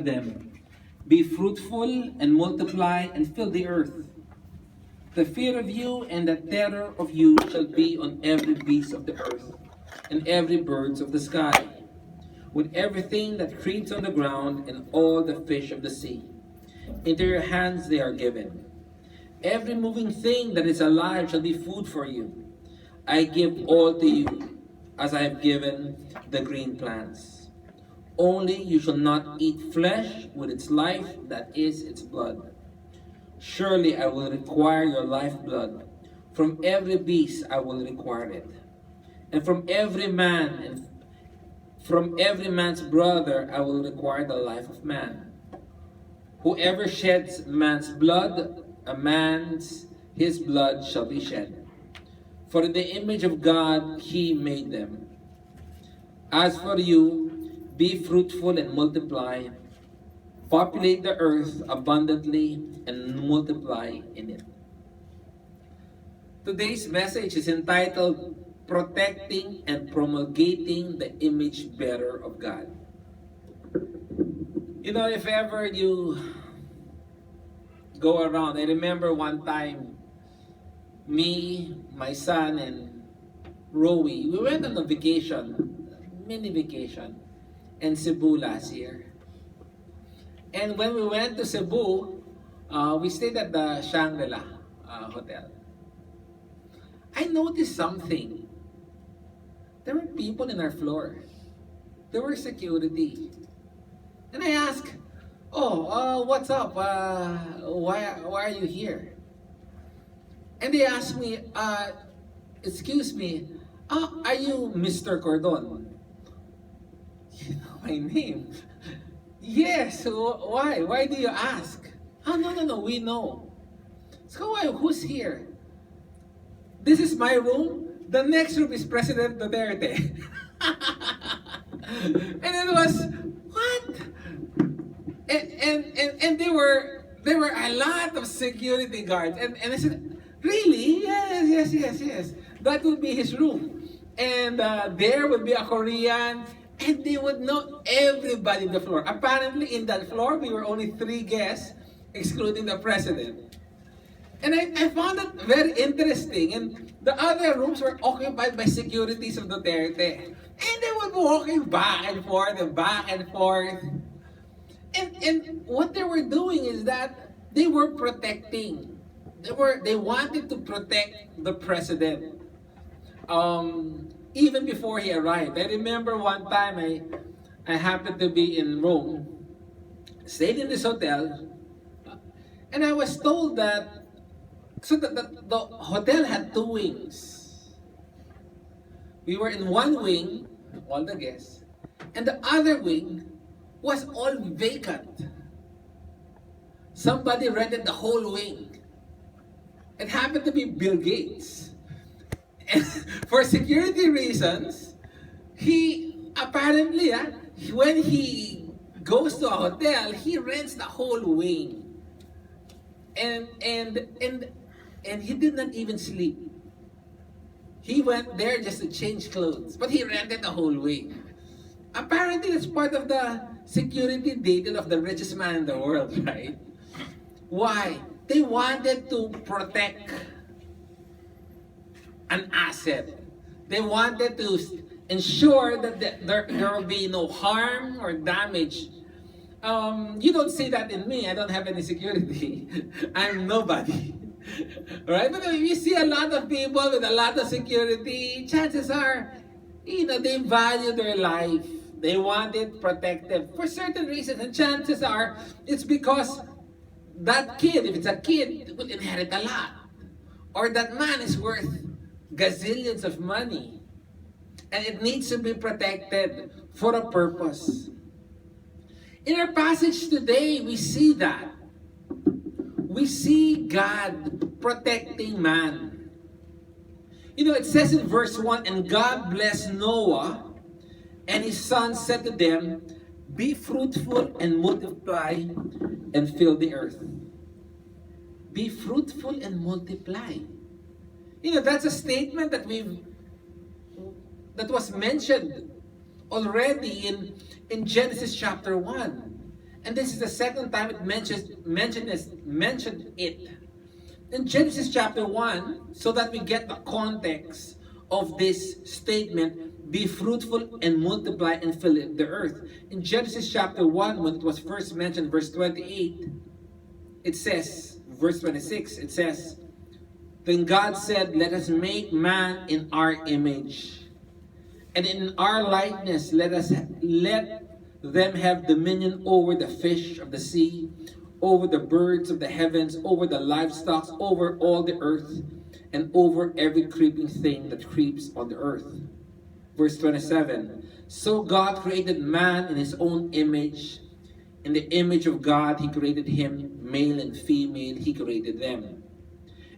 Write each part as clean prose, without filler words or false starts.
them, "Be fruitful and multiply and fill the earth. The fear of you and the terror of you shall be on every beast of the earth and every birds of the sky, with everything that creeps on the ground and all the fish of the sea. Into your hands they are given. Every moving thing that is alive shall be food for you. I give all to you, as I have given the green plants. Only you shall not eat flesh with its life, that is its blood. Surely I will require your lifeblood. From every beast I will require it. And from every man and from every man's brother I will require the life of man. Whoever sheds man's blood, his blood shall be shed. For in the image of God he made them. As for you, be fruitful and multiply. Populate the earth abundantly and multiply in it." Today's message is entitled "Protecting and Promulgating the Image Bearer of God." You know, if ever you go around, I remember one time, me, my son, and Rowie, we went on a vacation, mini vacation, in Cebu last year. And when we went to Cebu, we stayed at the Shangri-La Hotel. I noticed something. There were people in our floor. There were security. And I asked, what's up? Why are you here? And they asked me, excuse me, are you Mr. Cordon? You know my name. Yes, why? Why do you ask? Oh, no, we know. So who's here? This is my room. The next room is President Duterte. And it was, what? And there were a lot of security guards. And I said, really? Yes. That would be his room. And there would be a Korean. And they would know everybody on the floor. Apparently, in that floor, we were only 3 guests, excluding the president. And I found it very interesting. And the other rooms were occupied by securities of Duterte. And they would be walking back and forth and back and forth. And what they were doing is that they were protecting. They wanted to protect the president. Even before he arrived. I remember one time I happened to be in Rome, stayed in this hotel, and I was told that, the hotel had 2 wings. We were in one wing, all the guests, and the other wing was all vacant. Somebody rented the whole wing. It happened to be Bill Gates. And for security reasons, he apparently, when he goes to a hotel, he rents the whole wing. And he did not even sleep. He went there just to change clothes, but he rented the whole wing. Apparently, it's part of the security detail of the richest man in the world, right? Why? They wanted to protect an asset. They wanted to ensure that there will be no harm or damage. You don't see that in me. I don't have any security. I'm nobody. Right? But if you see a lot of people with a lot of security, chances are, they value their life. They want it protected for certain reasons. And chances are, it's because that kid, if it's a kid, will inherit a lot. Or that man is worth gazillions of money. And it needs to be protected for a purpose. In our passage today, we see that. We see God protecting man. It says in verse 1, "And God blessed Noah, and his sons said to them, Be fruitful and multiply and fill the earth." Be fruitful and multiply. That's a statement that was mentioned already in Genesis chapter 1. And this is the second time it mentioned it in Genesis chapter 1, so that we get the context of this statement, be fruitful and multiply and fill the earth. In Genesis chapter 1, when it was first mentioned, verse 28, it says, verse 26, it says, then God said, let us make man in our image, and in our likeness let them have dominion over the fish of the sea, over the birds of the heavens, over the livestock, over all the earth, and over every creeping thing that creeps on the earth. Verse 27, so God created man in his own image. In the image of God he created him, male and female he created them.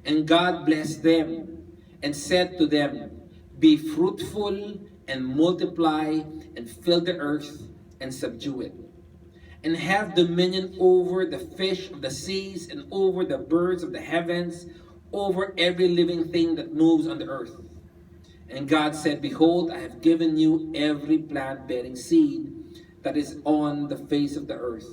And God blessed them and said to them, be fruitful and multiply and fill the earth and subdue it, and have dominion over the fish of the seas and over the birds of the heavens, over every living thing that moves on the earth. And God said, behold, I have given you every plant bearing seed that is on the face of the earth.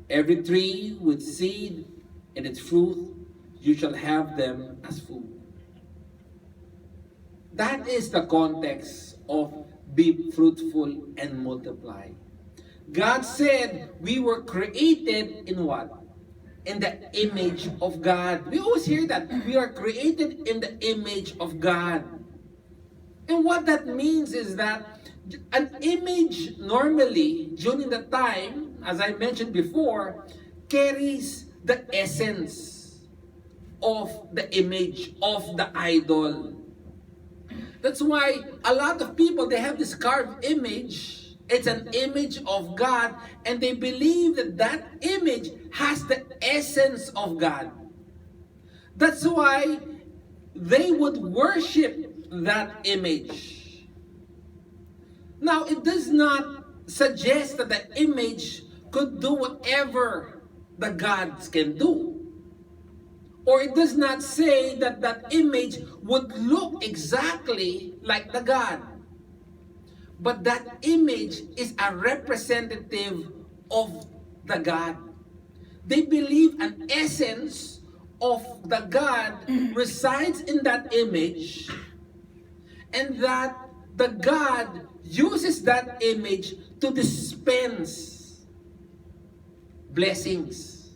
Every tree with seed in its fruit, you shall have them as food. That is the context of be fruitful and multiply. God said we were created in what? In the image of God. We always hear that. We are created in the image of God. And what that means is that an image normally, during the time, as I mentioned before, carries the essence of the image of the idol. That's why a lot of people, they have this carved image. It's an image of God, and they believe that that image has the essence of God. That's why they would worship that image. Now, it does not suggest that the image could do whatever the gods can do. Or it does not say that that image would look exactly like the God. But that image is a representative of the God. They believe an essence of the God resides in that image, and that the God uses that image to dispense blessings.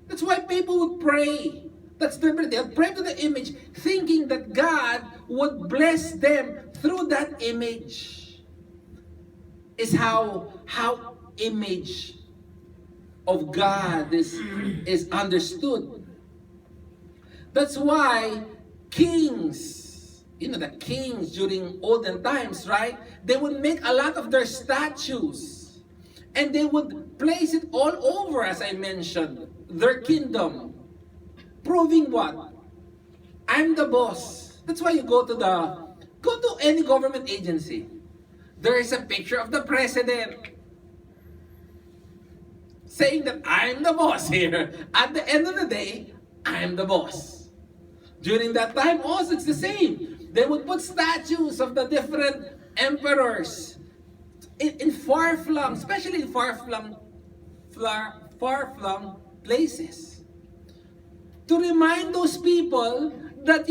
That's why people would pray. That's their prayer. They'll pray to the image, thinking that God would bless them through that image. Is how image of God is understood. That's why kings, the kings during olden times, right? They would make a lot of their statues, and they would place it all over, as I mentioned, their kingdom, proving what? I'm the boss. That's why you go to any government agency. There is a picture of the president saying that I'm the boss here. At the end of the day, I'm the boss. During that time also, it's the same. They would put statues of the different emperors in far-flung, especially in far-flung places, to remind those people that,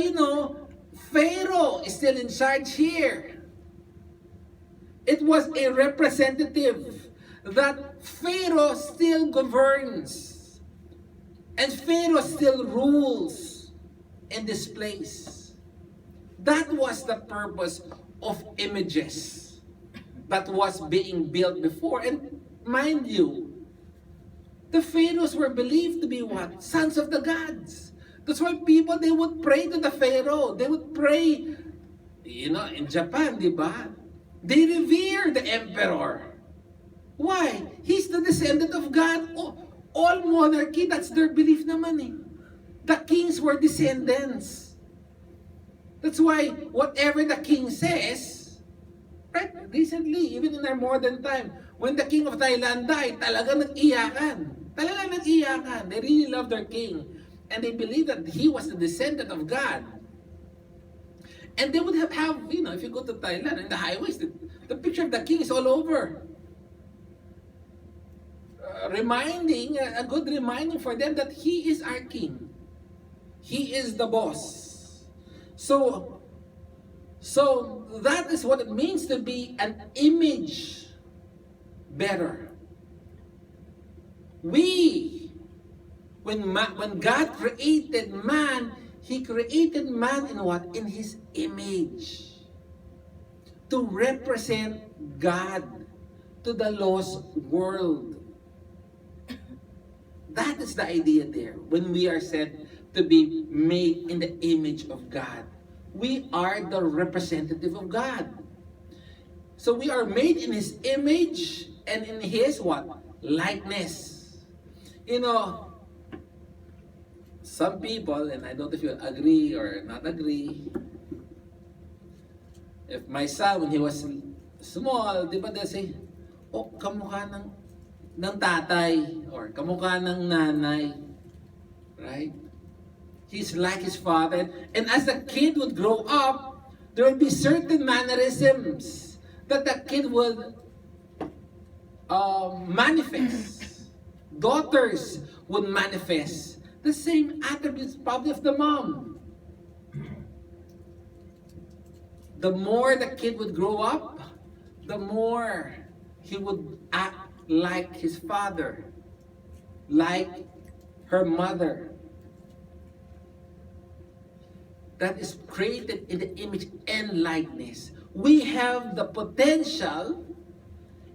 Pharaoh is still in charge here. It was a representative that Pharaoh still governs, and Pharaoh still rules in this place. That was the purpose of images that was being built before. And mind you, the pharaohs were believed to be what? Sons of the gods. That's why people, they would pray to the pharaoh. They would pray, in Japan, di ba? They revere the emperor. Why? He's the descendant of God. Oh, all monarchy, that's their belief naman eh. The kings were descendants. That's why whatever the king says, right? Recently, even in our modern time, when the king of Thailand died, talaga nag-iyakan. Talaga nag-iyakan. They really love their king. And they believe that he was the descendant of God. And they would have if you go to Thailand, in the highways, the picture of the king is all over. a good reminding for them that He is our King. He is the boss. So, so that is what it means to be an image bearer. When God created man, He created man in what? In His image. To represent God to the lost world. That is the idea there. When we are said to be made in the image of God, we are the representative of God. So we are made in His image and in His what? Likeness. You know, some people, and I don't know if you agree or not agree, if my son, when he was small, di ba, they'll say, oh, kamukha ng tatay, or kamukha ng nanay. Right? He's like his father. And as the kid would grow up, there will be certain mannerisms that the kid will manifest. Daughters would manifest the same attributes probably of the mom. The more the kid would grow up, the more he would act like his father, like her mother. That is created in the image and likeness. We have the potential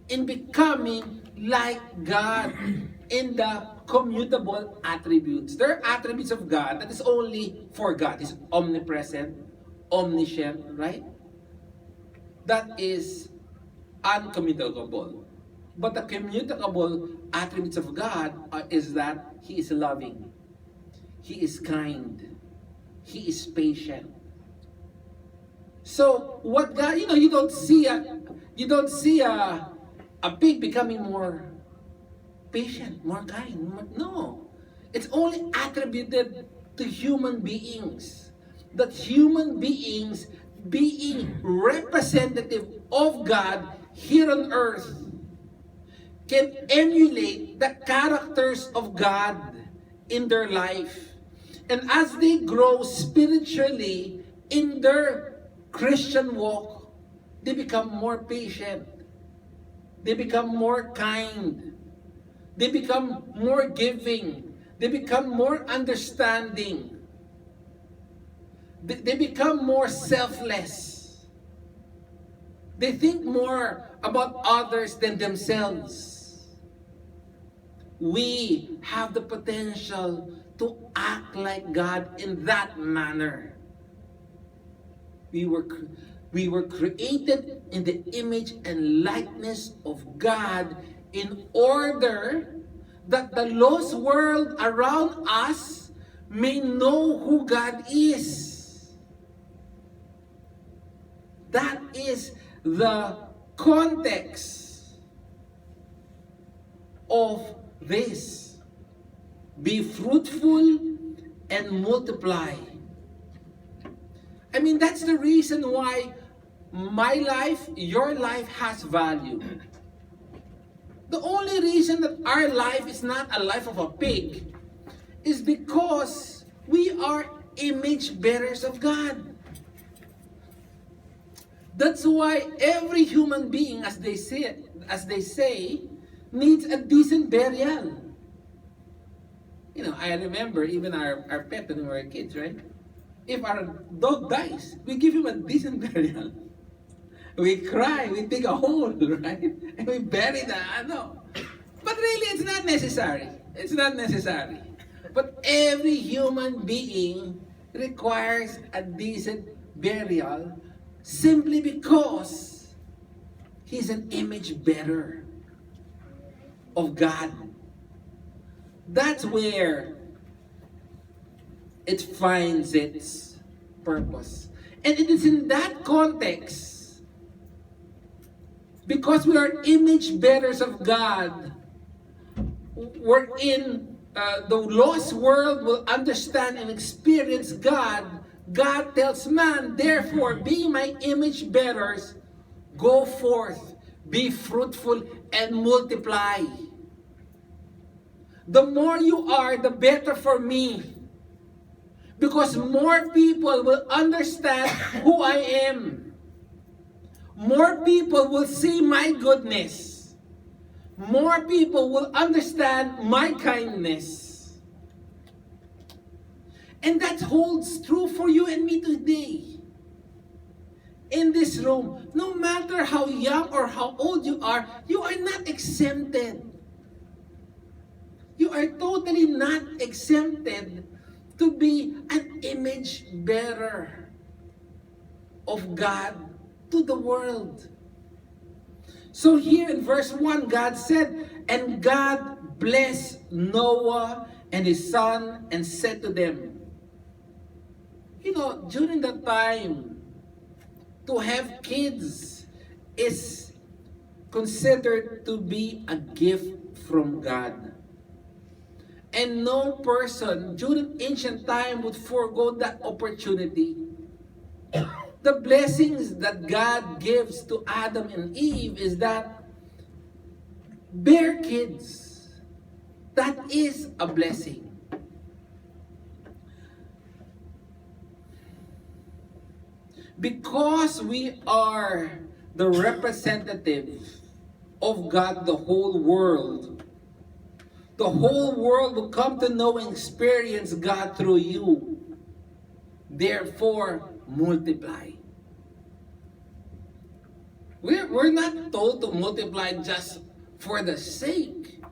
in becoming like God in the commutable attributes. There are attributes of God that is only for God. He's omnipresent, omniscient, right? That is uncommutable. But the commutable attributes of God is that He is loving, He is kind, He is patient. So what God, you don't see a pig becoming more patient, more kind. No, it's only attributed to human beings. That human beings being representative of God here on earth can emulate the characters of God in their life. And as they grow spiritually in their Christian walk, they become more patient. They become more kind. They become more giving. They become more understanding. They become more selfless. They think more about others than themselves. We have the potential to act like God in that manner. We were created in the image and likeness of God in order that the lost world around us may know who God is. That is the context of this. Be fruitful and multiply. I mean, that's the reason why my life, your life has value. The only reason that our life is not a life of a pig is because we are image bearers of God. That's why every human being, as they say, needs a decent burial. I remember even our pet when we were kids, right? If our dog dies, we give him a decent burial. We cry, we dig a hole, right? And we bury the But really, it's not necessary. It's not necessary. But every human being requires a decent burial simply because he's an image bearer of God. That's where it finds its purpose. And it is in that context, because we are image bearers of God, wherein the lost world will understand and experience God. God tells man, therefore, be my image bearers, go forth, be fruitful, and multiply. The more you are, the better for me. Because more people will understand who I am. More people will see my goodness. More people will understand my kindness. And that holds true for you and me today. In this room, no matter how young or how old you are not exempted. You are totally not exempted to be an image bearer of God to the world. So here in verse 1, God said, "And God blessed Noah and his son and said to them," during that time, to have kids is considered to be a gift from God. And no person during ancient time would forego that opportunity. The blessings that God gives to Adam and Eve is that bear kids. That is a blessing. Because we are the representative of God, the whole world will come to know and experience God through you. Therefore, multiply. We're not told to multiply just for the sake.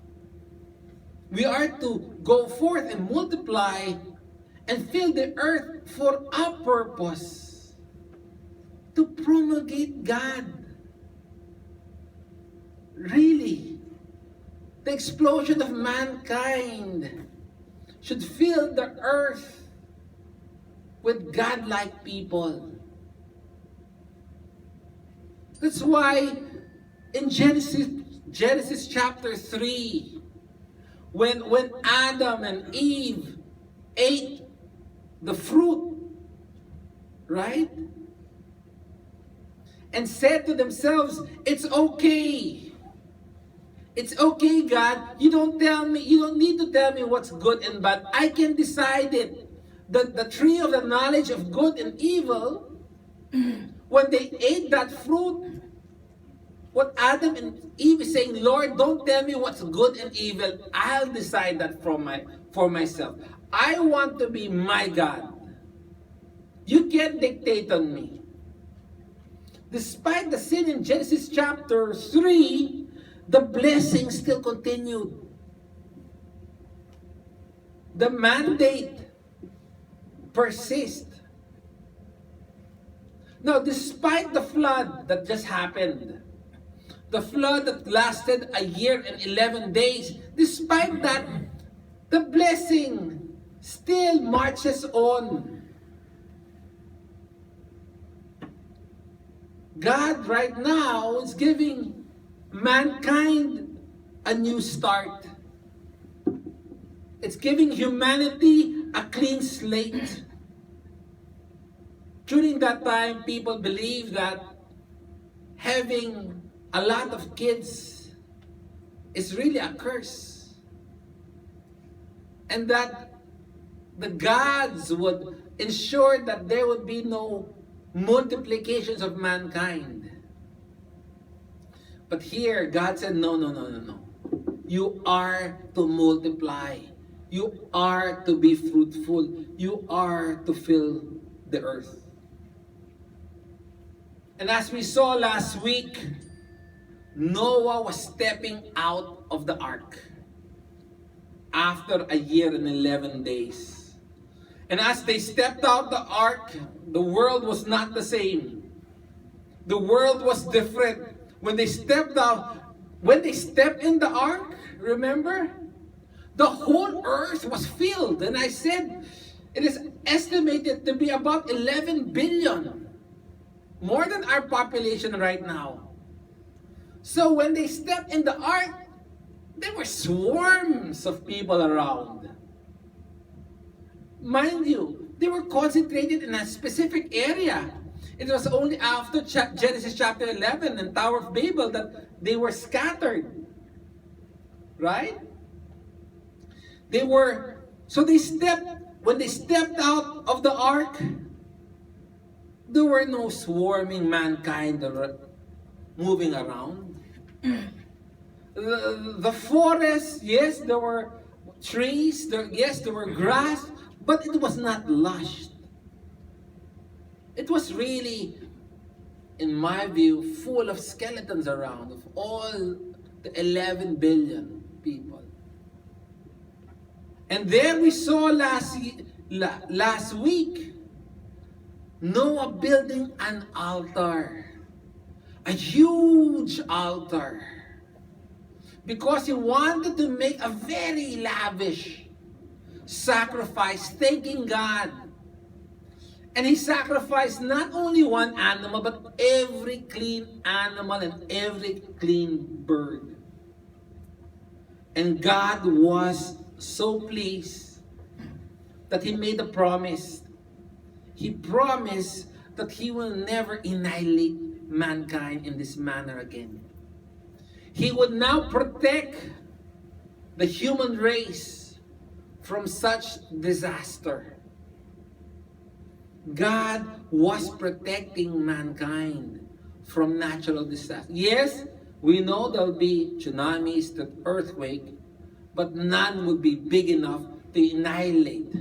We are to go forth and multiply and fill the earth for a purpose. To promulgate God. Really. The explosion of mankind should fill the earth with God-like people. That's why in Genesis chapter 3, when Adam and Eve ate the fruit, right? And said to themselves, "It's okay. It's okay, God. You don't need to tell me what's good and bad. I can decide it." The tree of the knowledge of good and evil, when they ate that fruit, what Adam and Eve is saying, "Lord, don't tell me what's good and evil. I'll decide that for myself. I want to be my God. You can't dictate on me." Despite the sin in Genesis chapter 3, the blessing still continued. The mandate persists. Now, despite the flood that just happened, the flood that lasted a year and 11 days, despite that, the blessing still marches on. God right now is giving mankind a new start. It's giving humanity a clean slate. During that time, people believed that having a lot of kids is really a curse. And that the gods would ensure that there would be no multiplications of mankind. But here, God said, no. You are to multiply. You are to be fruitful. You are to fill the earth. And as we saw last week, Noah was stepping out of the ark after a year and 11 days. And as they stepped out the ark, the world was not the same. The world was different. When they stepped in the ark, remember? The whole earth was filled. And I said, it is estimated to be about 11 billion. More than our population right now. So when they stepped in the ark, there were swarms of people around. Mind you, they were concentrated in a specific area. It was only after Genesis chapter 11 and Tower of Babel that they were scattered. Right? They were, when they stepped out of the ark, there were no swarming mankind that were moving around. The forest, yes, there were trees, yes, there were grass, but it was not lush. It was really, in my view, full of skeletons around, of all the 11 billion people. And there we saw last week, Noah building an altar, a huge altar, because he wanted to make a very lavish sacrifice, thanking God. And he sacrificed not only one animal, but every clean animal and every clean bird. And God was so pleased that he made a promise. He promised that he will never annihilate mankind in this manner again. He would now protect the human race from such disaster. God was protecting mankind from natural disaster. Yes, we know there'll be tsunamis, the earthquake, but none would be big enough to annihilate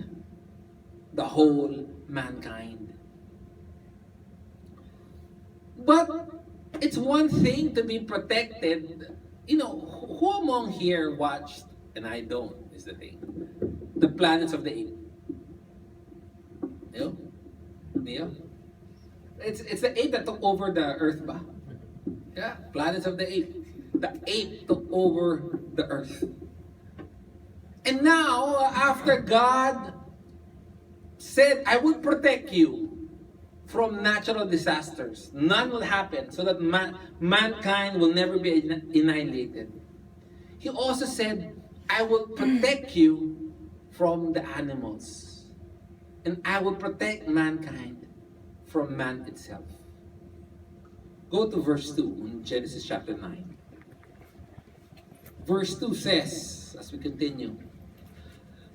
the whole mankind. But it's one thing to be protected. You know, who among here watched, and I don't, is the thing, the Planets of the Apes? You know? Neo? It's the ape that took over the earth ba? Yeah, Planets of the Ape. The ape took over the earth. And now, after God said, I will protect you from natural disasters, none will happen, so that mankind will never be annihilated. He also said, I will protect you from the animals, and I will protect mankind from man itself. Go to verse 2 in Genesis chapter 9. Verse 2 says, as we continue,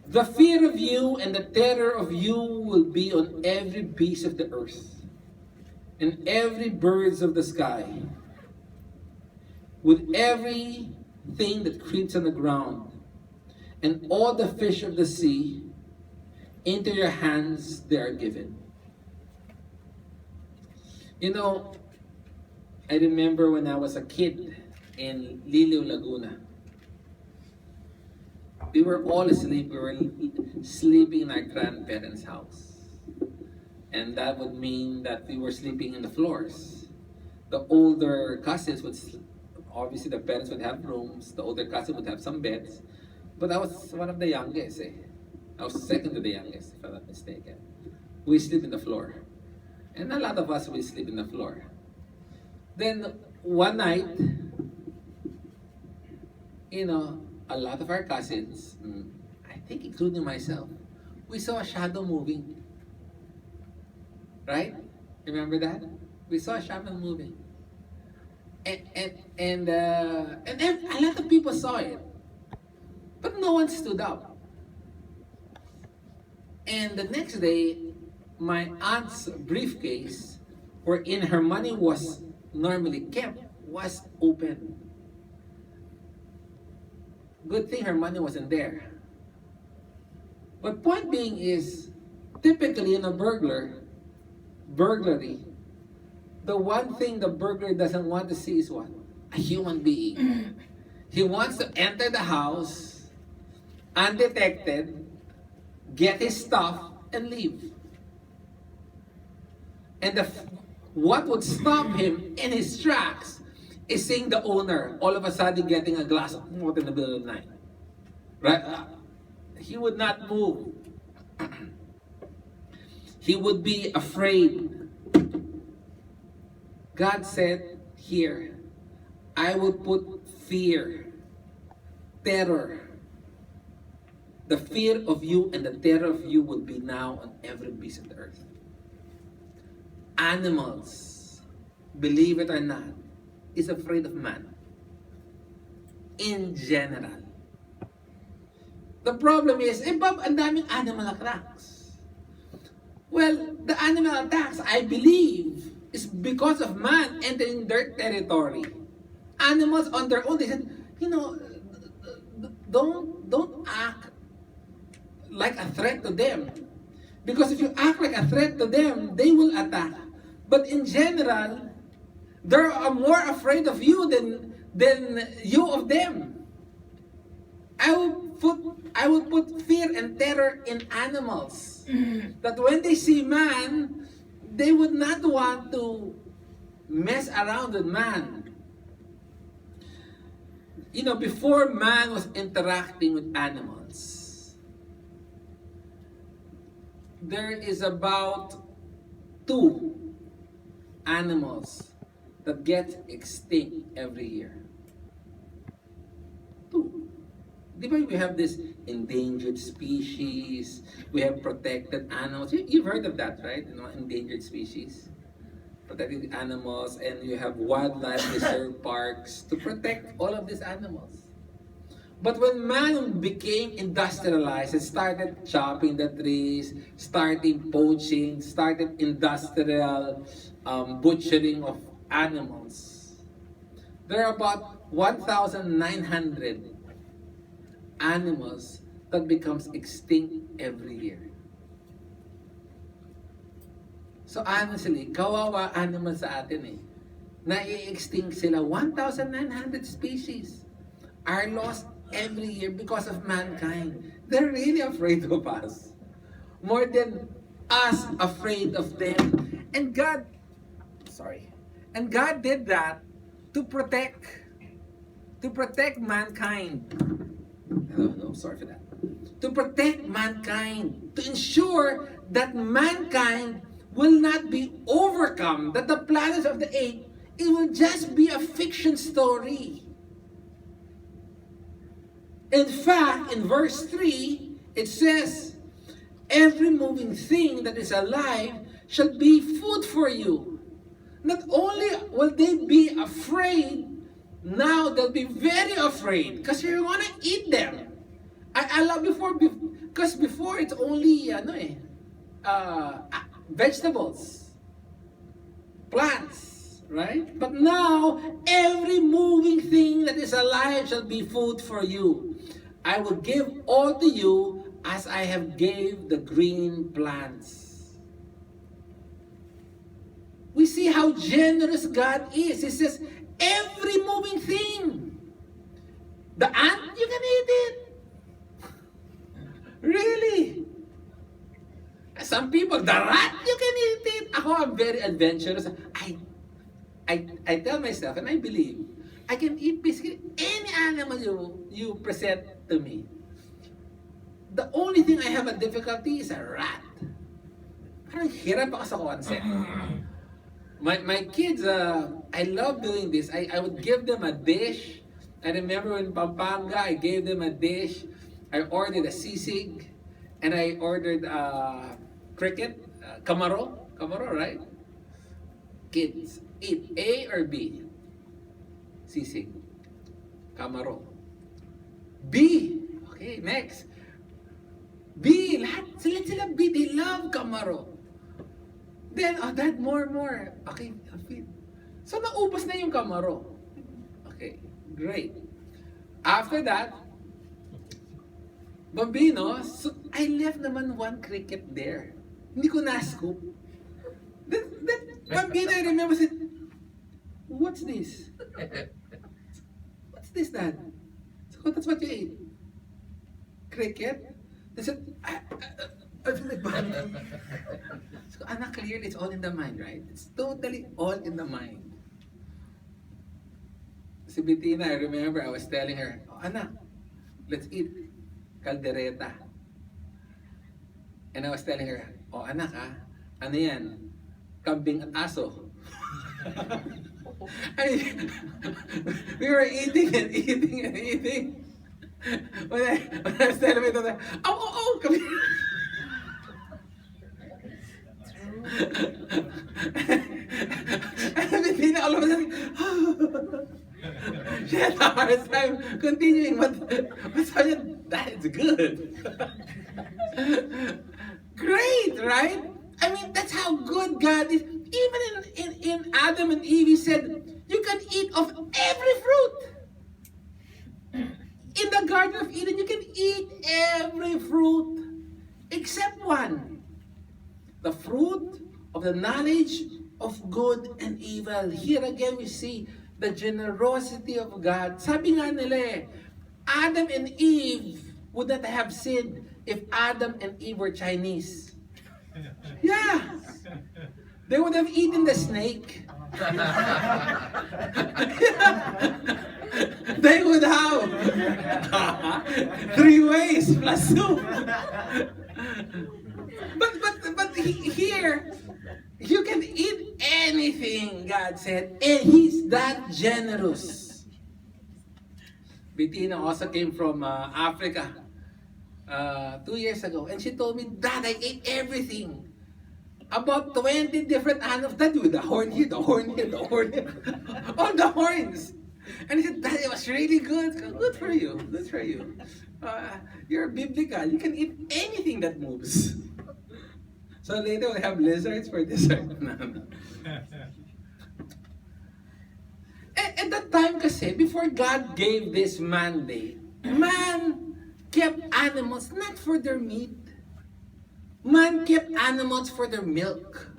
the fear of you and the terror of you will be on every beast of the earth and every birds of the sky, with everything that creeps on the ground, and all the fish of the sea. Into your hands they are given. You know, I remember when I was a kid in Liliw, Laguna. We were all asleep. We were sleeping in our grandparents' house. And that would mean that we were sleeping in the floors. The older cousins would, obviously the parents would have rooms. The older cousin would have some beds. But I was one of the youngest. I was second to the youngest, if I'm not mistaken. We sleep in the floor. And a lot of us will sleep in the floor. Then one night, you know, a lot of our cousins, I think including myself, we saw a shadow moving. Right? Remember that? We saw a shadow moving. And then a lot of people saw it. But no one stood up. And the next day, my aunt's briefcase, wherein her money was normally kept, was open. Good thing her money wasn't there. But point being is, typically in a burglary, the one thing the burglar doesn't want to see is what? A human being. He wants to enter the house undetected, get his stuff, and leave. And what would stop him in his tracks is seeing the owner all of a sudden getting a glass of water in the middle of the night. Right? He would not move. He would be afraid. God said here, I will put fear, terror. The fear of you and the terror of you will be now on every beast of the earth. Animals, believe it or not, is afraid of man. In general. The problem is, Bob, ang daming animal attacks. Well, the animal attacks, I believe, is because of man entering their territory. Animals on their own, they said, don't act like a threat to them. Because if you act like a threat to them, they will attack. But in general, they are more afraid of you than you of them. I will put fear and terror in animals. That when they see man, they would not want to mess around with man. Before man was interacting with animals, there is about 2 animals that get extinct every year. 2. Di ba we have this endangered species, we have protected animals. You've heard of that, right? Endangered species. Protecting animals, and you have wildlife reserve parks to protect all of these animals. But when man became industrialized and started chopping the trees, started poaching, started industrial butchering of animals, there are about 1,900 animals that becomes extinct every year. So honestly, kawawa animals sa atin eh. Nai-extinct sila. 1,900 species are lost every year because of mankind. They're really afraid of us. More than us afraid of them. And God did that to protect mankind. Sorry for that. To protect mankind, to ensure that mankind will not be overcome, that the planets of the ape, it will just be a fiction story. In fact, in verse 3, it says, every moving thing that is alive shall be food for you. Not only will they be afraid, now they'll be very afraid because you're gonna eat them. I love because before it's only vegetables, plants, right? But now every moving thing that is alive shall be food for you. I will give all to you as I have gave the green plants. We see how generous God is. He says, every moving thing. The ant, you can eat it. Really? Some people, the rat, you can eat it. Ako, I'm very adventurous. I tell myself, and I believe, I can eat basically any animal you present to me. The only thing I have a difficulty is a rat. Parang hirap ako sa concept. My kids, I love doing this. I would give them a dish. I remember in Pampanga, I gave them a dish. I ordered a sisig, and I ordered cricket, kamaro, right? Kids, eat A or B? Sisig, kamaro. B, okay, next. B, lahat sila B, they love kamaro. Then, Dad, more. Okay, feed. So, naubos na yung kamaro. Okay, great. After that, Bambino, so I left naman one cricket there. Hindi ko na-scoop. That Bambino, I remember said, what's this? What's this, Dad? So, that's what you ate? Cricket? They said, I feel like bad. So, anak, clearly it's all in the mind, right? It's totally all in the mind. Si Bettina, I remember I was telling her, anak, let's eat caldereta. And I was telling her, anak ano yan? Kambing at aso. We were eating and eating. When I was telling my daughter, kambing. And Bettina, all of a sudden, She had a hard time continuing, but sabi niya, that's good. Great, right? I mean, that's how good God is. Even in Adam and Eve, he said, you can eat of every fruit. In the Garden of Eden, you can eat every fruit except one. The fruit of the knowledge of good and evil. Here again, we see the generosity of God. Sabi nga nila Adam and Eve would not have sinned if Adam and Eve were Chinese. Yeah. They would have eaten the snake. They would have 3 ways plus soup. But here, you can eat anything, God said, and He's that generous. Bettina also came from Africa 2 years ago, and she told me, Dad, I ate everything. About 20 different animals. That with the horn here, the horn here, the horn here. All the horns. And he said, Dad, it was really good. Good for you. Good for you. You're biblical. You can eat anything that moves. So later we'll have lizards for dessert. At that time kasi, before God gave this mandate, man kept animals not for their meat. Man kept animals for their milk.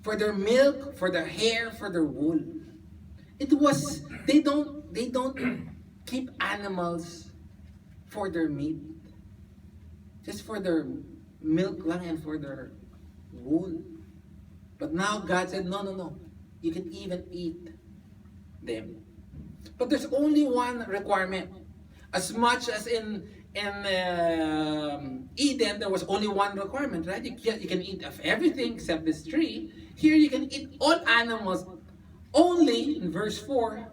For their milk, for their hair, for their wool. It was, they don't keep animals for their meat. Just for their milk lang and for their wool. But now God said, no. You can even eat them. But there's only one requirement. As much as in Eden, there was only one requirement, right? You can eat of everything except this tree. Here you can eat all animals. Only, in verse 4,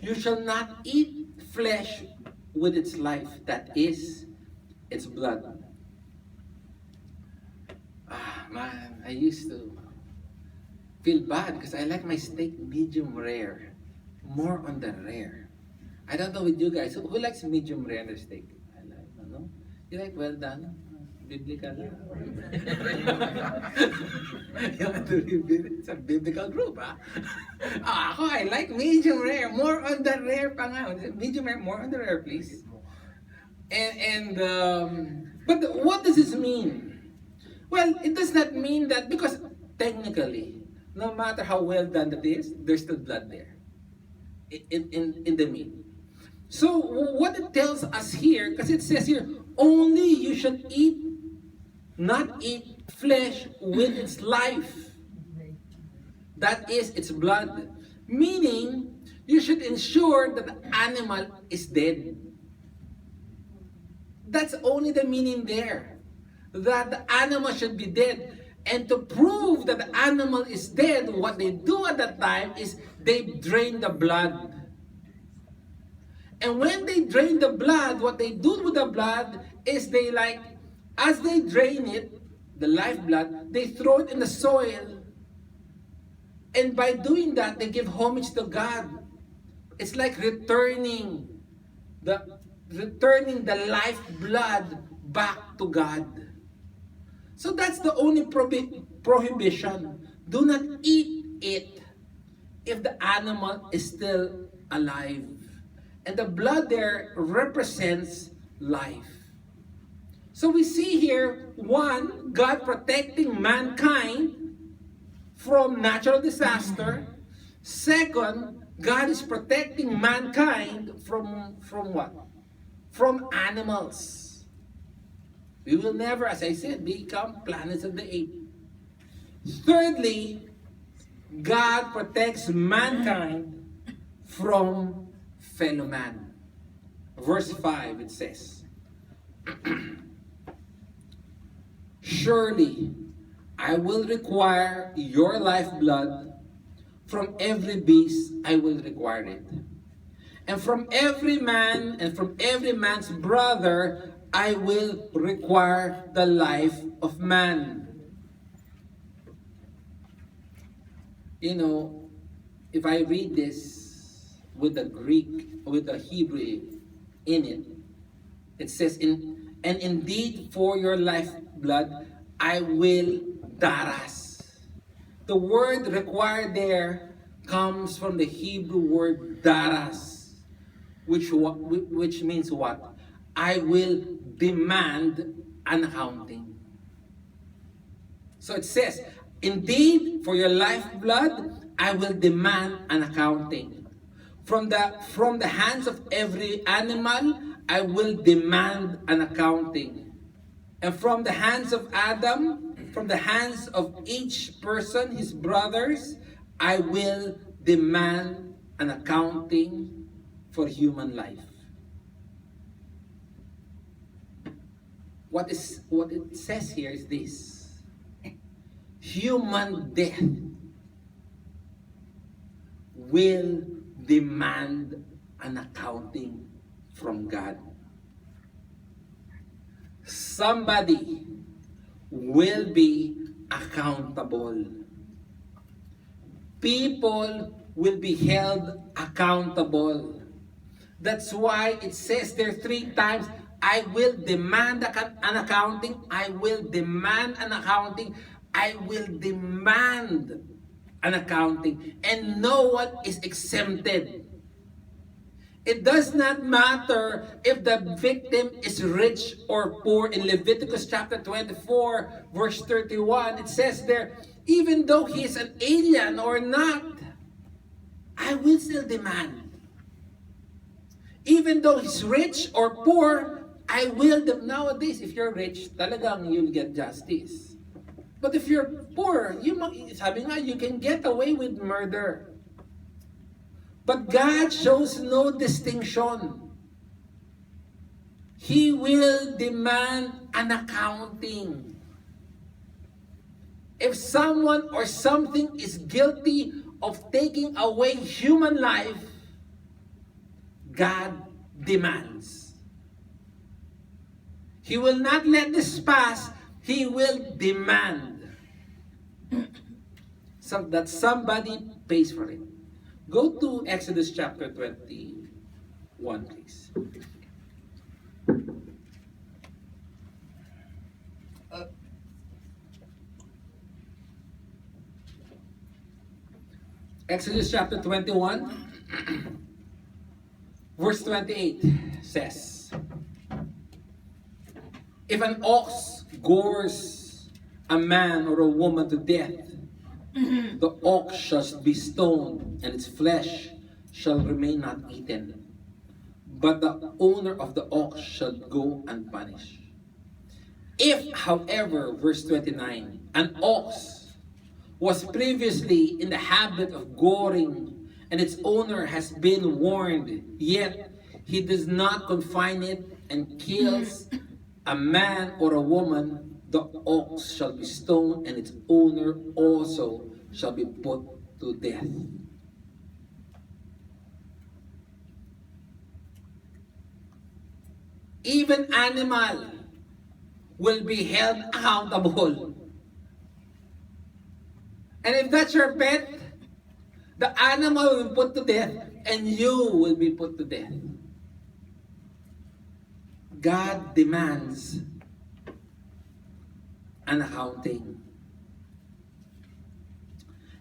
you shall not eat flesh with its life, that is, its blood. Man, I used to feel bad because I like my steak medium rare. More on the rare. I don't know with you guys, who likes medium rare steak? I like, no? You like well done? Biblical. It's a biblical group, ha? Ako, I like medium rare. More on the rare pa nga. Medium rare, more on the rare, please. But what does this mean? Well, it does not mean that, because technically, no matter how well done that is, there's still blood there in the meat. So what it tells us here, because it says here, only you should not eat flesh with its life. That is its blood. Meaning, you should ensure that the animal is dead. That's only the meaning there. That the animal should be dead. And to prove that the animal is dead, what they do at that time is they drain the blood. And when they drain the blood, what they do with the blood is as they drain it, the lifeblood, they throw it in the soil. And by doing that, they give homage to God. It's like returning the lifeblood back to God. So that's the only prohibition. Do not eat it if the animal is still alive. And the blood there represents life. So we see here, one, God protecting mankind from natural disaster. Second, God is protecting mankind from what? From animals. We will never, as I said, become planets of the apes. Thirdly, God protects mankind from fellow man. Verse 5, it says, surely I will require your lifeblood. From every beast I will require it. And from every man and from every man's brother I will require the life of man. You know, if I read this, with the Greek, with the Hebrew in it. It says, and indeed for your lifeblood I will daras. The word required there comes from the Hebrew word daras, which means what? I will demand an accounting. So it says, indeed, for your lifeblood, I will demand an accounting. From the hands of every animal, I will demand an accounting. And from the hands of Adam, from the hands of each person, his brothers, I will demand an accounting for human life. What it says here is this: human death will demand an accounting from God. Somebody will be accountable. People will be held accountable. That's why it says there 3 times, I will demand an accounting, I will demand an accounting, I will demand an accounting. And no one is exempted. It does not matter if the victim is rich or poor. In Leviticus chapter 24, verse 31, it says there, even though he is an alien or not, I will still demand. Even though he's rich or poor, I will. Nowadays, if you're rich, talagang you'll get justice. But if you're poor, sabi nga, you can get away with murder. But God shows no distinction. He will demand an accounting. If someone or something is guilty of taking away human life, God demands. He will not let this pass. He will demand. So that somebody pays for it. Go to Exodus chapter 21, please. Exodus chapter 21, verse 28 says, if an ox gores a man or a woman to death, the ox shall be stoned, and its flesh shall remain not eaten. But the owner of the ox shall go unpunished. If, however, verse 29, an ox was previously in the habit of goring, and its owner has been warned, yet he does not confine it and kills a man or a woman, the ox shall be stoned, and its owner also shall be put to death. Even animal will be held accountable. And if that's your pet, the animal will be put to death, and you will be put to death. God demands an accounting.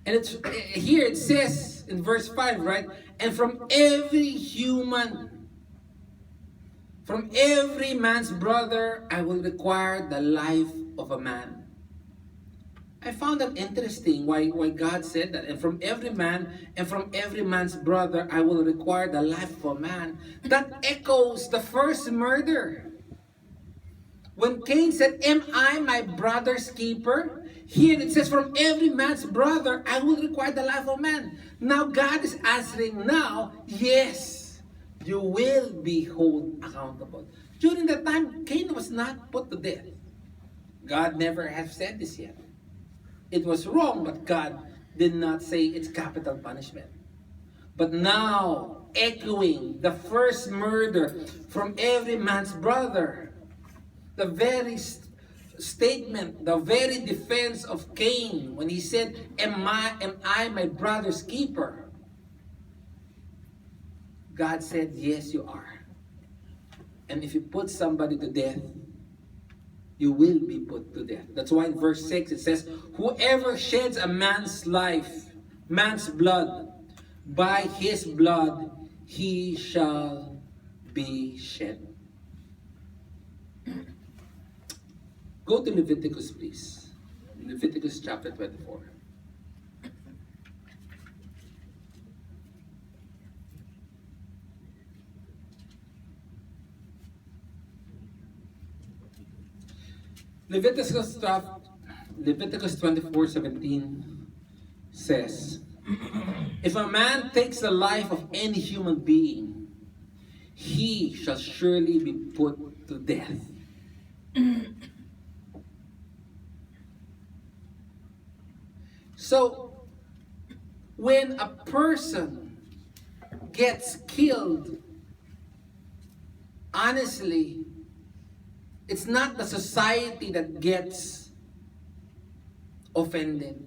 And it's here it says in verse 5, right? And from every man's brother, I will require the life of a man. I found that interesting why God said that. And from every man and from every man's brother, I will require the life of a man. That echoes the first murder. When Cain said, am I my brother's keeper? Here it says, from every man's brother, I will require the life of man. Now God is answering now, yes, you will be held accountable. During that time, Cain was not put to death. God never has said this yet. It was wrong, but God did not say it's capital punishment. But now, echoing the first murder from every man's brother, the very statement, the very defense of Cain when he said, am I my brother's keeper? God said, yes, you are. And if you put somebody to death, you will be put to death. That's why in verse 6 it says, whoever sheds a man's life, man's blood, by his blood he shall be shed. Go to Leviticus, please. Leviticus chapter 24. Leviticus 24:17 says, if a man takes the life of any human being, he shall surely be put to death. So, when a person gets killed, honestly, it's not the society that gets offended.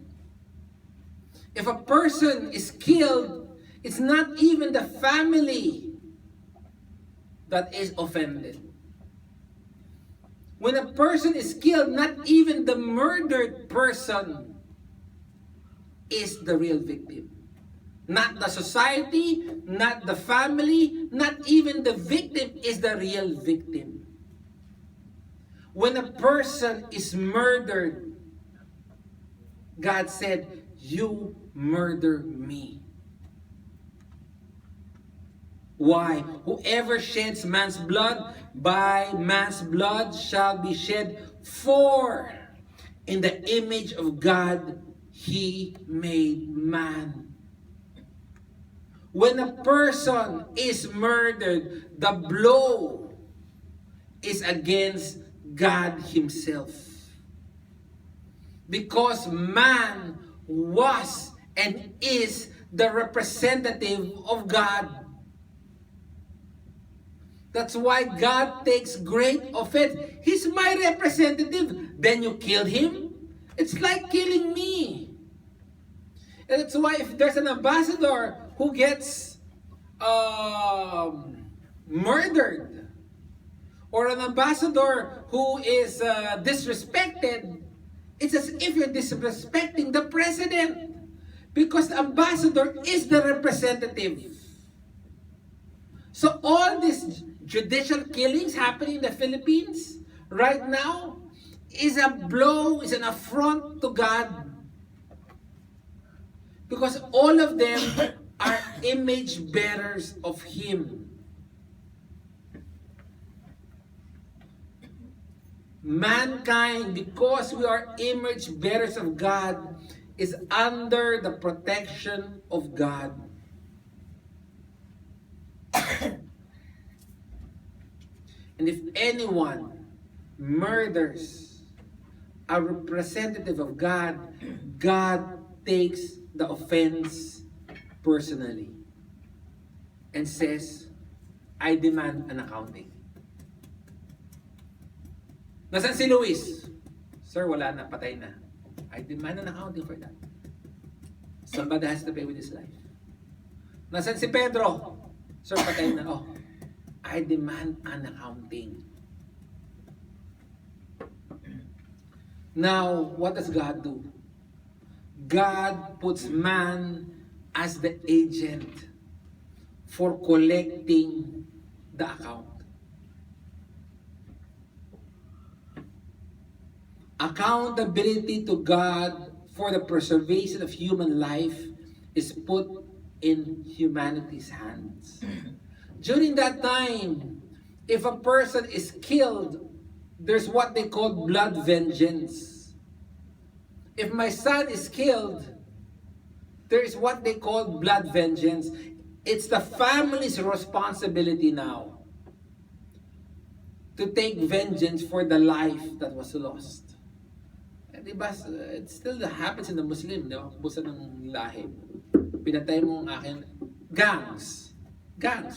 If a person is killed, it's not even the family that is offended. When a person is killed, not even the murdered person is the real victim. Not the society, not the family, not even the victim is the real victim. When a person is murdered, God said, you murder me. Why? Whoever sheds man's blood, by man's blood shall be shed, for in the image of God he made man. When a person is murdered, the blow is against God himself. Because man was and is the representative of God. That's why God takes great offense. He's my representative. Then you killed him? It's like killing me. And that's why if there's an ambassador who gets murdered, or an ambassador who is disrespected, it's as if you're disrespecting the president. Because the ambassador is the representative. So all these judicial killings happening in the Philippines right now is a blow, is an affront to God. Because all of them are image bearers of Him. Mankind, because we are image bearers of God, is under the protection of God. And if anyone murders a representative of God, God takes the offense personally and says, I demand an accounting. Nasaan si Luis? Sir, wala na, patay na. I demand an accounting for that. Somebody has to pay with his life. Nasaan si Pedro? Sir, patay na. Oh, I demand an accounting. Now, what does God do? God puts man as the agent for collecting the account. Accountability to God for the preservation of human life is put in humanity's hands. During that time, if a person is killed, there's what they call blood vengeance. If my son is killed, there is what they call blood vengeance. It's the family's responsibility now to take vengeance for the life that was lost. Diba, it still happens in the Muslim, di ba? Busa ng lahi. Pinatay mo ang akin. Gangs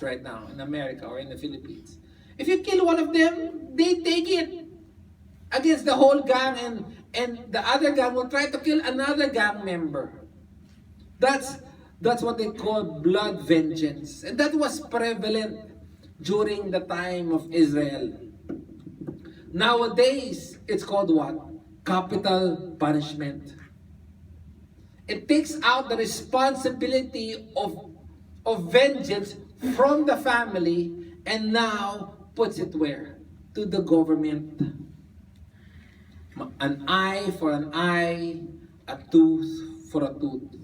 right now in America or in the Philippines. If you kill one of them, they take it against the whole gang, and the other gang will try to kill another gang member. That's That's what they call blood vengeance. And that was prevalent during the time of Israel. Nowadays, it's called what? Capital punishment. It takes out the responsibility of vengeance from the family and now puts it where? To the government. An eye for an eye, a tooth for a tooth.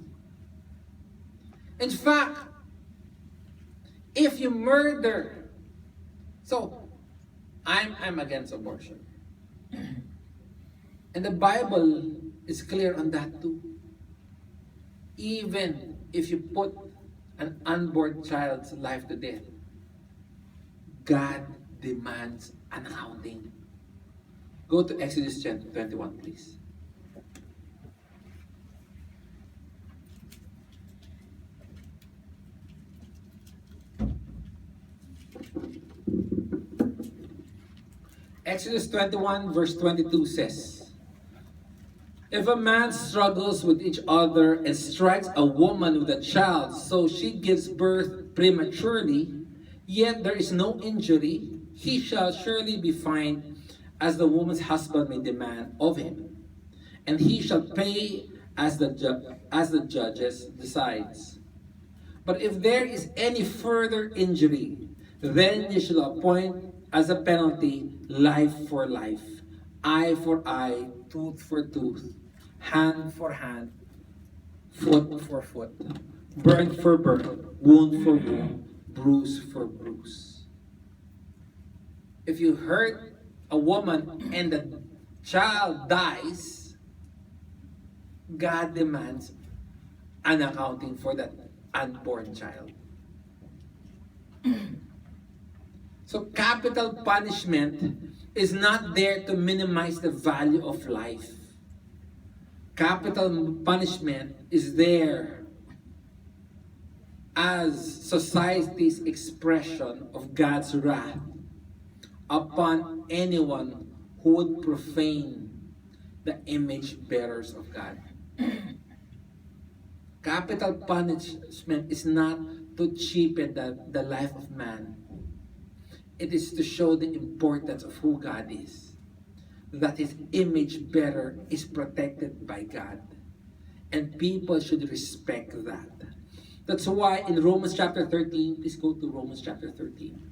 In fact, if you murder, so I'm against abortion. And the Bible is clear on that too. Even if you put an unborn child's life to death, God demands an accounting. Go to Exodus 21, please. Exodus 21 verse 22 says, if a man struggles with each other and strikes a woman with a child, so she gives birth prematurely, yet there is no injury, he shall surely be fined as the woman's husband may demand of him, and he shall pay as the judges decides. But if there is any further injury, then you shall appoint as a penalty life for life, eye for eye, tooth for tooth, hand for hand, foot for foot, burn for burn, wound for wound, bruise for bruise. If you hurt a woman and the child dies, God demands an accounting for that unborn child. So capital punishment is not there to minimize the value of life. Capital punishment is there as society's expression of God's wrath upon anyone who would profane the image bearers of God. Capital punishment is not to cheapen the life of man. It is to show the importance of who God is. That his image bearer is protected by God. And people should respect that. That's why in Romans chapter 13, please go to Romans chapter 13.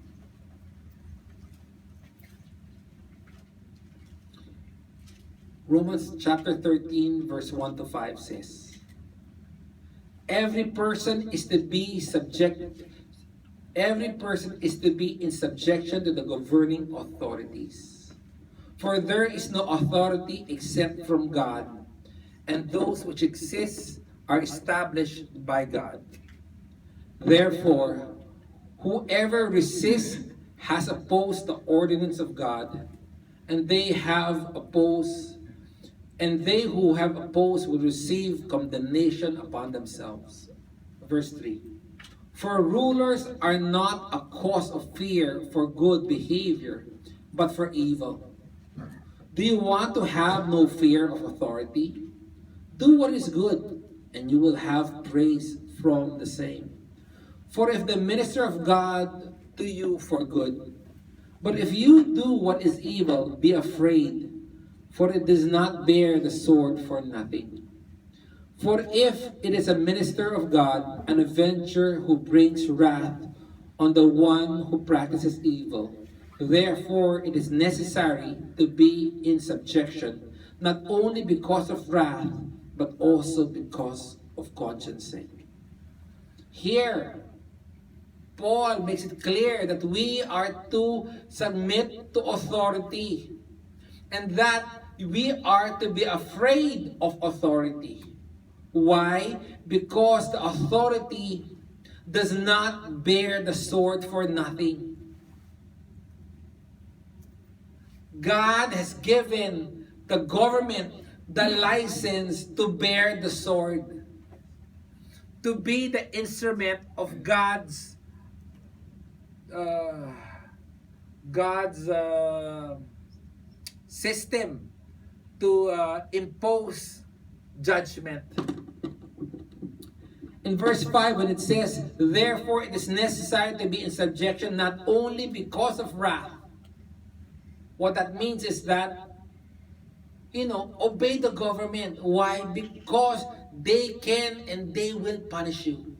Romans chapter 13 verse 1 to 5 says, every person is to be in subjection to the governing authorities. For there is no authority except from God, and those which exist are established by God. Therefore, whoever resists has opposed the ordinance of God, and they who have opposed will receive condemnation upon themselves. Verse 3. For rulers are not a cause of fear for good behavior, but for evil. Do you want to have no fear of authority? Do what is good, and you will have praise from the same. For if the minister of God to you for good, but if you do what is evil, be afraid, for it does not bear the sword for nothing. For if it is a minister of God, an avenger who brings wrath on the one who practices evil, therefore it is necessary to be in subjection, not only because of wrath, but also because of conscience sake. Here, Paul makes it clear that we are to submit to authority, and that we are to be afraid of authority. Why? Because the authority does not bear the sword for nothing. God has given the government the license to bear the sword, to be the instrument of God's system to impose judgment. In verse 5, when it says, therefore it is necessary to be in subjection not only because of wrath. What that means is that, obey the government. Why? Because they can and they will punish you.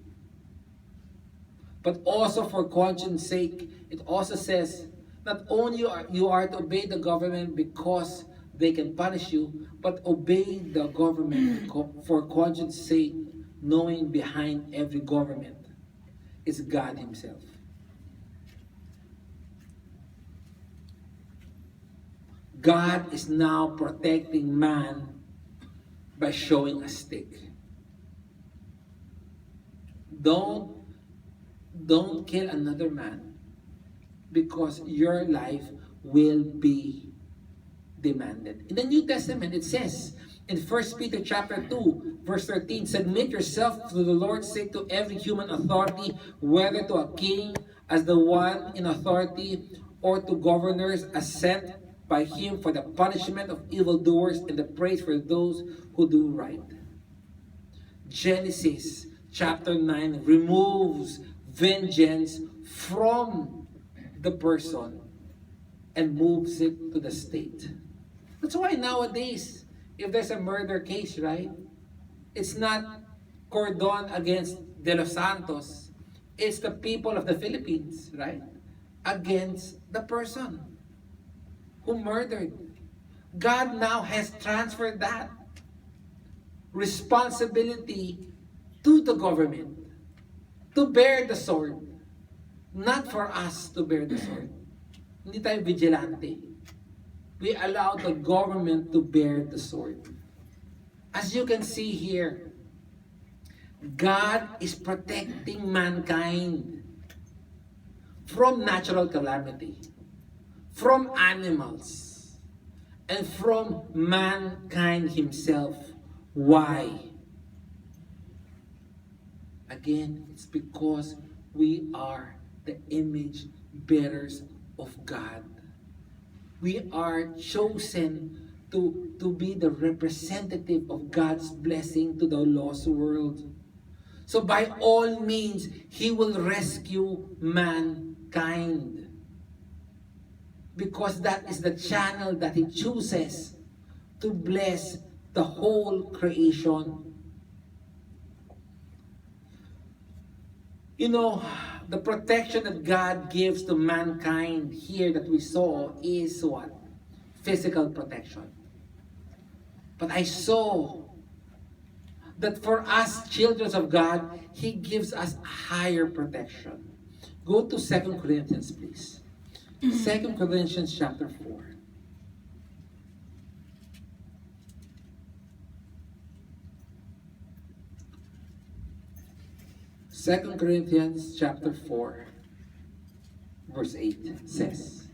But also for conscience sake, it also says, not only you are to obey the government because they can punish you, but obey the government for conscience sake, knowing behind every government is God Himself. God is now protecting man by showing a stick. Don't kill another man because your life will be demanded. In the New Testament, it says in 1 Peter chapter 2, verse 13, submit yourself to the Lord's sake to every human authority, whether to a king as the one in authority or to governors as sent by him for the punishment of evildoers and the praise for those who do right. Genesis chapter 9 removes vengeance from the person and moves it to the state. That's why nowadays, if there's a murder case, right, it's not Cordon against De Los Santos. It's the people of the Philippines, right, against the person who murdered. God now has transferred that responsibility to the government to bear the sword, not for us to bear the sword. Hindi tayo vigilante. We allow the government to bear the sword. As you can see here, God is protecting mankind from natural calamity, from animals, and from mankind himself. Why? Again, it's because we are the image bearers of God. We are chosen to be the representative of God's blessing to the lost world. So by all means, He will rescue mankind. Because that is the channel that He chooses to bless the whole creation. The protection that God gives to mankind here that we saw is what? Physical protection. But I saw that for us, children of God, He gives us higher protection. Go to 2 Corinthians, please. 2 Corinthians chapter 4. Second Corinthians chapter 4, verse 8 says,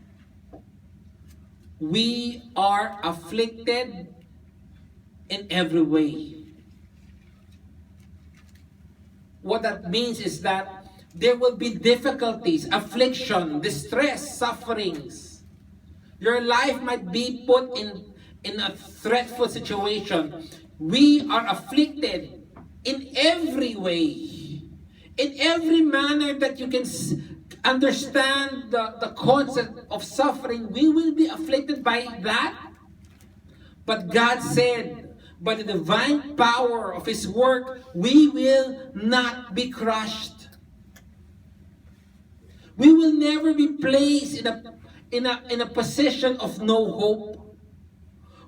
we are afflicted in every way. What that means is that there will be difficulties, affliction, distress, sufferings. Your life might be put in a threatful situation. We are afflicted in every way. In every manner that you can understand the concept of suffering, we will be afflicted by that. But God said, by the divine power of His work, we will not be crushed. We will never be placed in a position of no hope.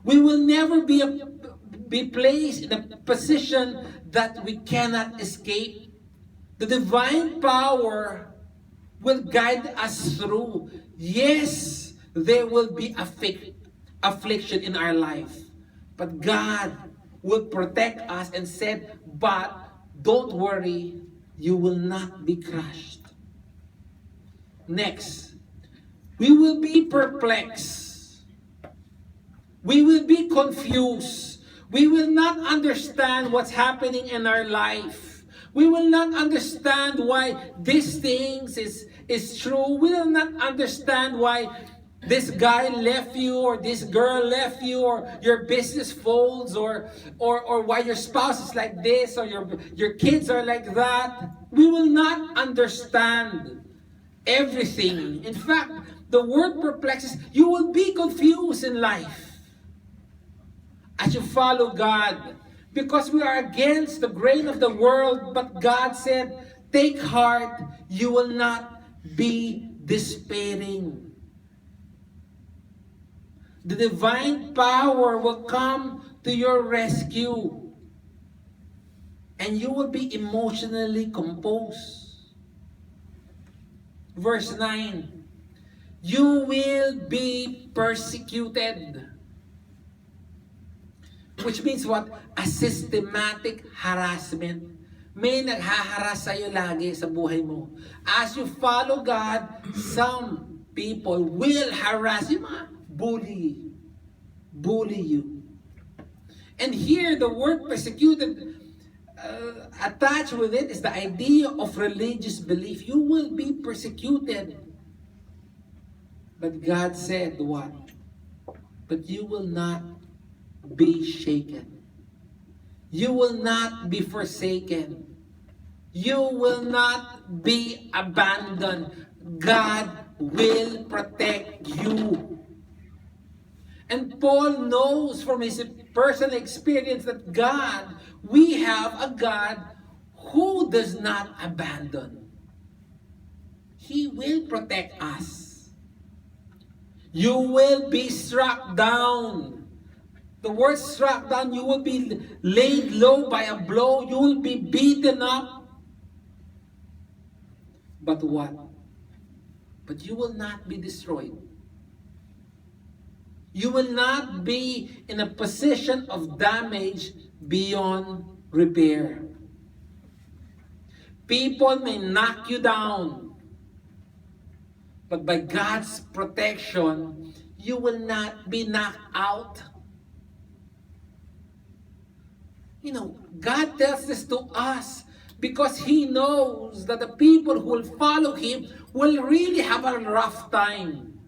We will never be placed in a position that we cannot escape. The divine power will guide us through. Yes, there will be affliction in our life. But God will protect us and said, but don't worry, you will not be crushed. Next, we will be perplexed. We will be confused. We will not understand what's happening in our life. We will not understand why these things is true. We will not understand why this guy left you, or this girl left you, or your business folds, or why your spouse is like this, or your kids are like that. We will not understand everything. In fact, the word perplexes. You will be confused in life as you follow God, because we are against the grain of the world. But God said, take heart, you will not be despairing. The divine power will come to your rescue, and you will be emotionally composed. Verse 9, you will be persecuted. Which means what? A systematic harassment. May naghaharas sa'yo lagi sa buhay mo. As you follow God, some people will harass you, bully you. And here, the word persecuted, attached with it is the idea of religious belief. You will be persecuted. But God said what? But you will not be shaken. You will not be forsaken. You will not be abandoned. God will protect you. And Paul knows from his personal experience that we have a God who does not abandon. He will protect us. You will be struck down. The word struck down, you will be laid low by a blow. You will be beaten up. But what? But you will not be destroyed. You will not be in a position of damage beyond repair. People may knock you down, but by God's protection, you will not be knocked out. God tells this to us because He knows that the people who will follow Him will really have a rough time.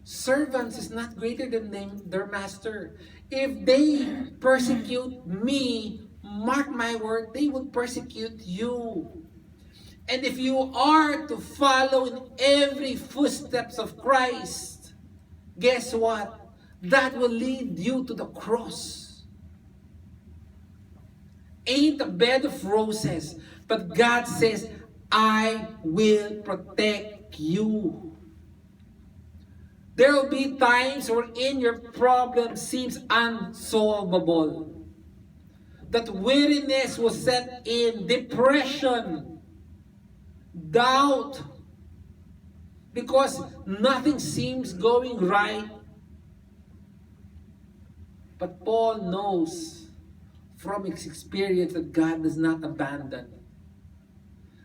Servants is not greater than their master. If they persecute me, mark my word, they will persecute you. And if you are to follow in every footsteps of Christ, guess what? That will lead you to the cross. Ain't a bed of roses, but God says, I will protect you. There will be times wherein your problem seems unsolvable. That weariness will set in, depression, doubt, because nothing seems going right. But Paul knows from his experience that God does not abandon.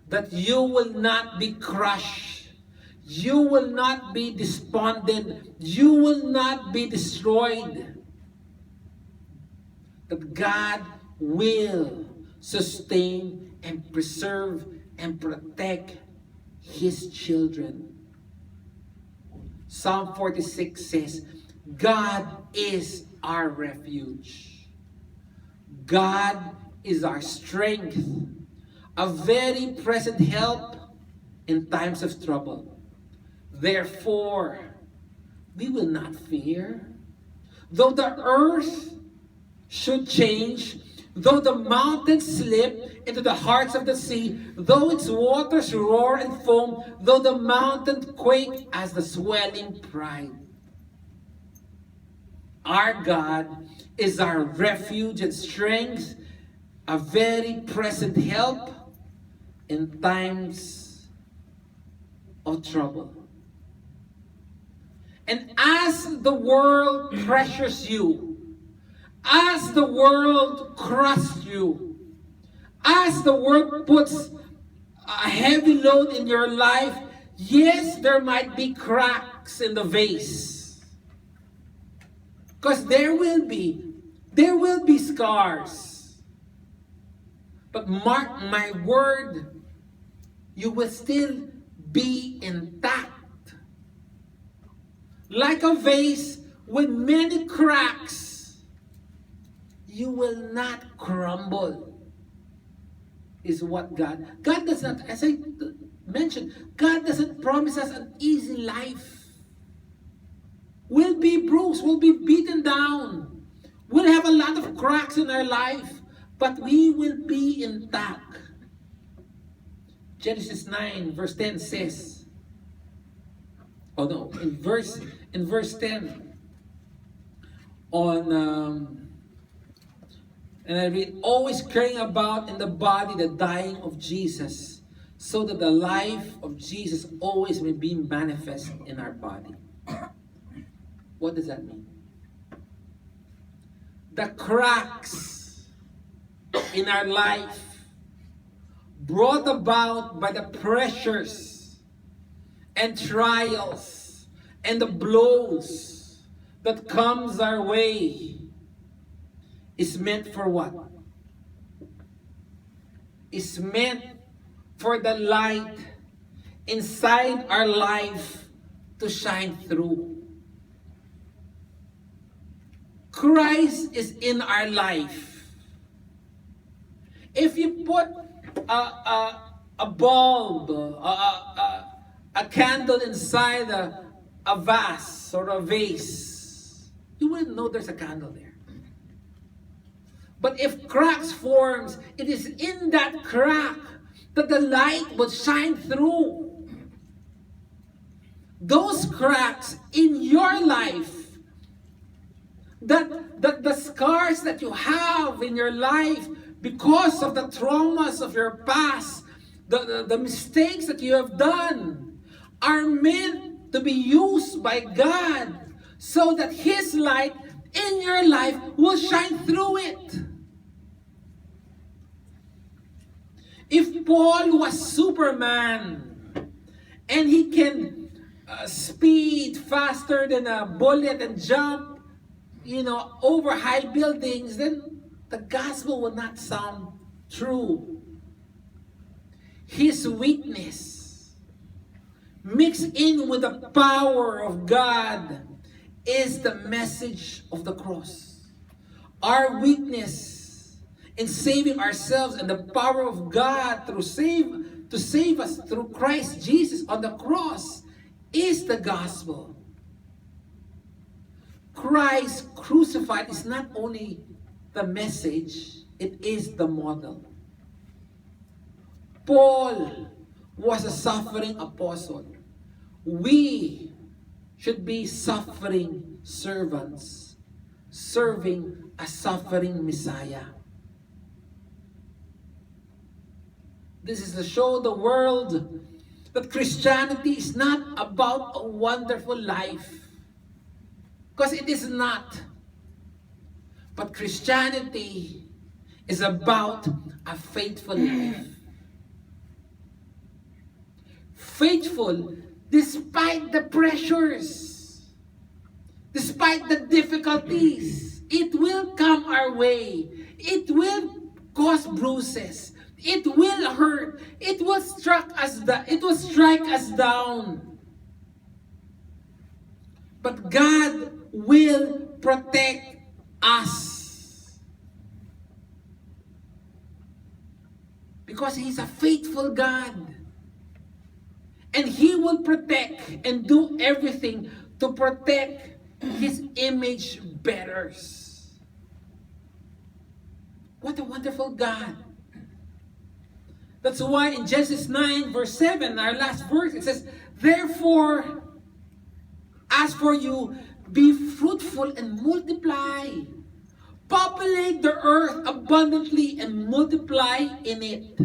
That you will not be crushed. You will not be despondent. You will not be destroyed. That God will sustain and preserve and protect His children. Psalm 46 says, God is our refuge. God is our strength, a very present help in times of trouble. Therefore, we will not fear. Though the earth should change, though the mountains slip into the hearts of the sea, though its waters roar and foam, though the mountains quake as the swelling pride. Our God is our refuge and strength, a very present help in times of trouble. And as the world pressures you, as the world crushes you, as the world puts a heavy load in your life, yes, there might be cracks in the vase. Because there will be scars. But mark my word, you will still be intact. Like a vase with many cracks, you will not crumble. Is what God does not, as I mentioned, God doesn't promise us an easy life. We'll be bruised, we'll be beaten down, we'll have a lot of cracks in our life, but we will be intact. Genesis 9 verse 10 says, oh no, in verse 10 on and I read, always caring about in the body the dying of Jesus, so that the life of Jesus always may be manifest in our body. What does that mean? The cracks in our life brought about by the pressures and trials and the blows that comes our way is meant for what? Is meant for the light inside our life to shine through. Christ is in our life. If you put a bulb, a candle inside a vase or a vase, you wouldn't know there's a candle there. But if cracks forms, it is in that crack that the light will shine through. Those cracks in your life, that the scars that you have in your life because of the traumas of your past, the mistakes that you have done, are meant to be used by God so that His light in your life will shine through it. If Paul was Superman and he can speed faster than a bullet and jump, over high buildings, then the gospel will not sound true. His weakness mixed in with the power of God is the message of the cross. Our weakness in saving ourselves and the power of God to save us through Christ Jesus on the cross is the gospel. Christ crucified is not only the message, it is the model. Paul was a suffering apostle. We should be suffering servants, serving a suffering Messiah. This is to show the world that Christianity is not about a wonderful life. Because it is not. But Christianity is about a faithful life. Faithful despite the pressures, despite the difficulties. It will come our way. It will cause bruises. It will hurt. It will strike us down. But God will protect us. Because He's a faithful God. And He will protect and do everything to protect His image bearers. What a wonderful God. That's why in Genesis 9 verse 7, our last verse, it says, therefore, as for you, be fruitful and multiply. Populate the earth abundantly and multiply in it.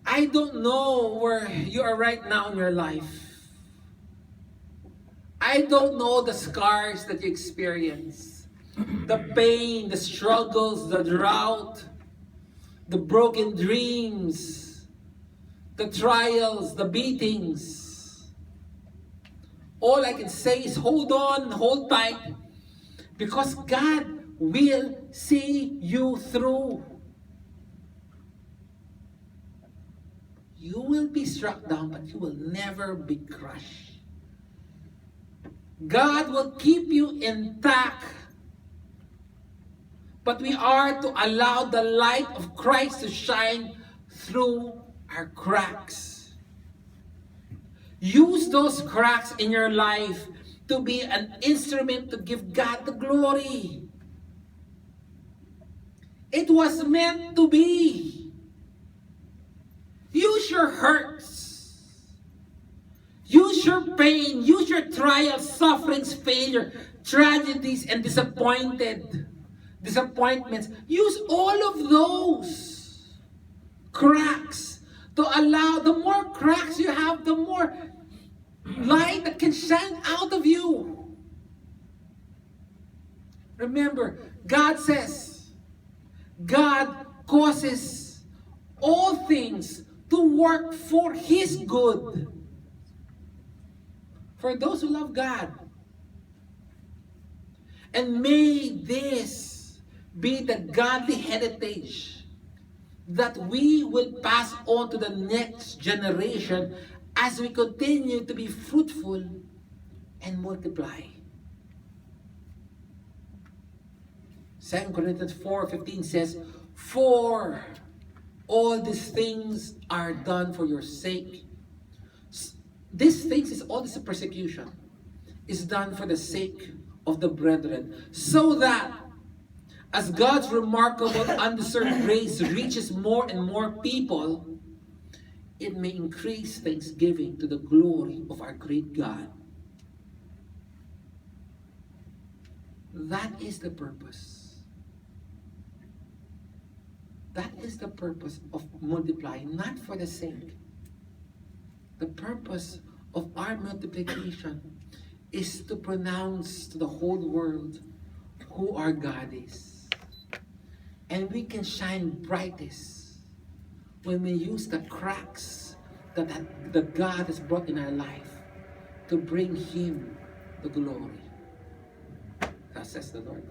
I don't know where you are right now in your life. I don't know the scars that you experience. The pain, the struggles, the drought, the broken dreams, the trials, the beatings. All I can say is hold on, hold tight, because God will see you through. You will be struck down, but you will never be crushed. God will keep you intact. But we are to allow the light of Christ to shine through our cracks. Use those cracks in your life to be an instrument to give God the glory. It was meant to be. Use your hurts. Use your pain. Use your trials, sufferings, failure, tragedies, and disappointments. Use all of those cracks to allow, the more cracks you have, the more light that can shine out of you. Remember, God says, God causes all things to work for His good. For those who love God. And may this be the godly heritage that we will pass on to the next generation as we continue to be fruitful and multiply. 2 Corinthians 4:15 says, "For all these things are done for your sake." These things is all this persecution is done for the sake of the brethren, so that as God's remarkable undeserved grace reaches more and more people, it may increase thanksgiving to the glory of our great God. That is the purpose. That is the purpose of multiplying, not for the sake. The purpose of our multiplication is to pronounce to the whole world who our God is. And we can shine brightest when we use the cracks that God has brought in our life to bring Him the glory. That says the Lord.